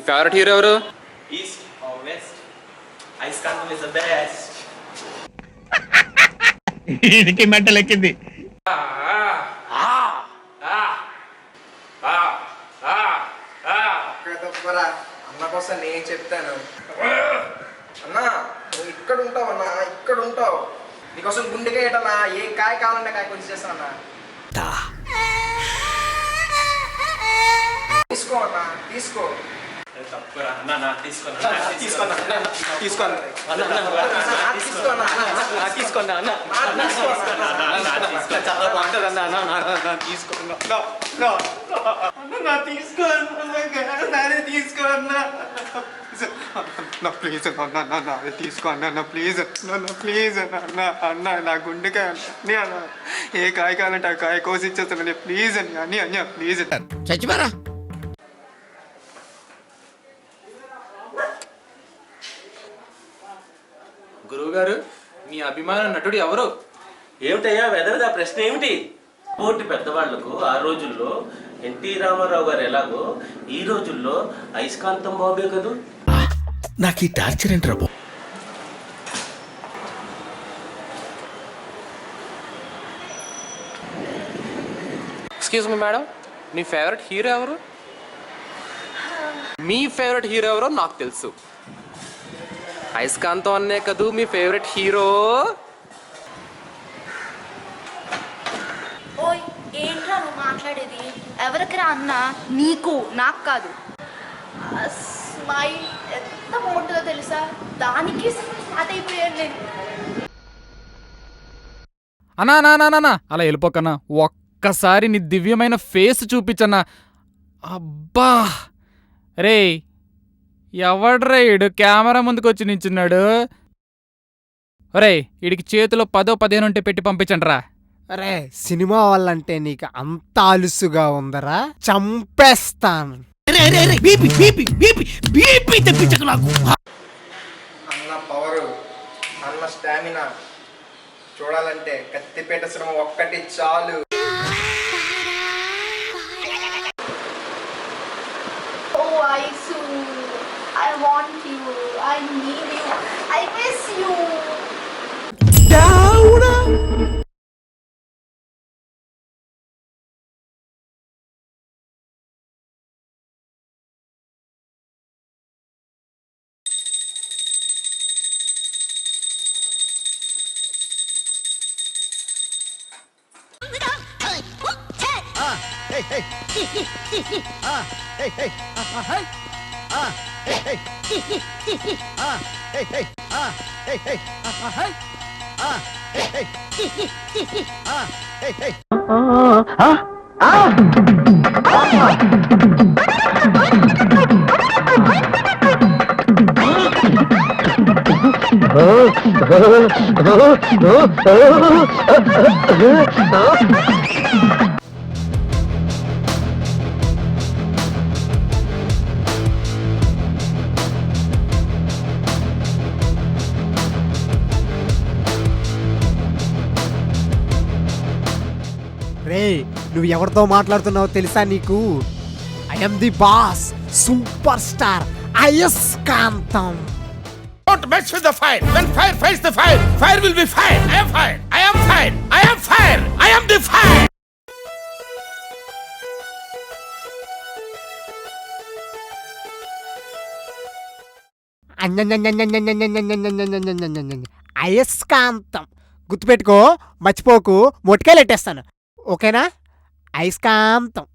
మీ favourite hero ఎవరు? East or west, అయస్కాంతం is the best. ఇది మెంటల్ ఎక్కింది. అన్న కోసం నేను చెప్తాను. అన్నా నువ్వు ఇక్కడ ఉంటావు అన్నా, ఇక్కడ ఉంటావు. నీకోసం గుండెగా ఏటన్నా ఏ కాయ కావాలంటే కాయ కొంచెం చేస్తాను అన్నా. తీసుకో అన్నా, తీసుకో. తప్పురా అన్న, తీసుకోండి తీసుకోండి తీసుకోండి తీసుకోండి అన్న, చాలా బాగుంటుంది అన్న, తీసుకోండి ప్లీజ్ అన్న తీసుకో అన్న, ప్లీజ్ ప్లీజ్ అన్న నా గుండెకాయ అన్న, ఏ కాయ కావాలంటే ఆ కాయ కోసి ఇచ్చేస్తాను ప్లీజ్ అని అన్న ప్లీజ్. చచ్చిపోరా. గురువు గారు, మీ అభిమాన నటుడు ఎవరు? ఏమిటయ్యా వెదవది ఆ ప్రశ్న ఏమిటి? పోటీ పెద్దవాళ్లకు ఆ రోజుల్లో ఎన్టీ రామారావు గారు ఎలాగో ఈ రోజుల్లో అయస్కాంతం బాబే కదూ. నాకు ఈ టార్చర్ ఏంటి రాబో? ఎక్స్క్యూజ్ మీ మేడం, మీ ఫేవరెట్ హీరో ఎవరు? మీ ఫేవరెట్ హీరో ఎవరో నాకు తెలుసు. అయస్కాంతం అన్నే కదూ మీ ఫేవరెట్ హీరో. ఓయ్ ఏంట్రా నువ్వు మాట్లాడేది? ఎవరికిరా అన్నా? నీకు, నాకు కాదు. స్మైల్ ఎంత బాగుంటుందో తెలుసా? దానికి స్టార్ట్ అయిపోయాను నేను. అన్నా అలా వెళ్ళిపోకన్నా, ఒక్కసారి నీ దివ్యమైన ఫేస్ చూపించన్నా. అబ్బా రే, ఎవడ్రా ఈడు కెమెరా ముందుకు వచ్చి నించున్నాడు? రే, వీడికి చేతిలో 10-15 ఉంటే పెట్టి పంపించండిరా. అరే సినిమా వాళ్ళంటే నీకు అంత అలుసుగా ఉందరా? చంపేస్తాను. అన్న పవరు, అన్న స్టామినా చూడాలంటే కత్తిపేట శ్రమ ఒక్కటి చాలు. ఓ ఐసు, I want you, I need you, I miss you. రే నువ్వు ఎవరితో మాట్లాడుతున్నావో తెలుసా నీకు? I'm the boss, super star అయస్కాంతం. Don't mess with the fire. When fire fights the fire, fire will be fire. I am fire. I am fire. I am fire. I am the fire. అయస్కాంతం గుర్తుపెట్టుకో, మర్చిపోకు, మొట్టికాయలు ఎట్టేస్తాను. ఓకేనా? అయస్కాంతం.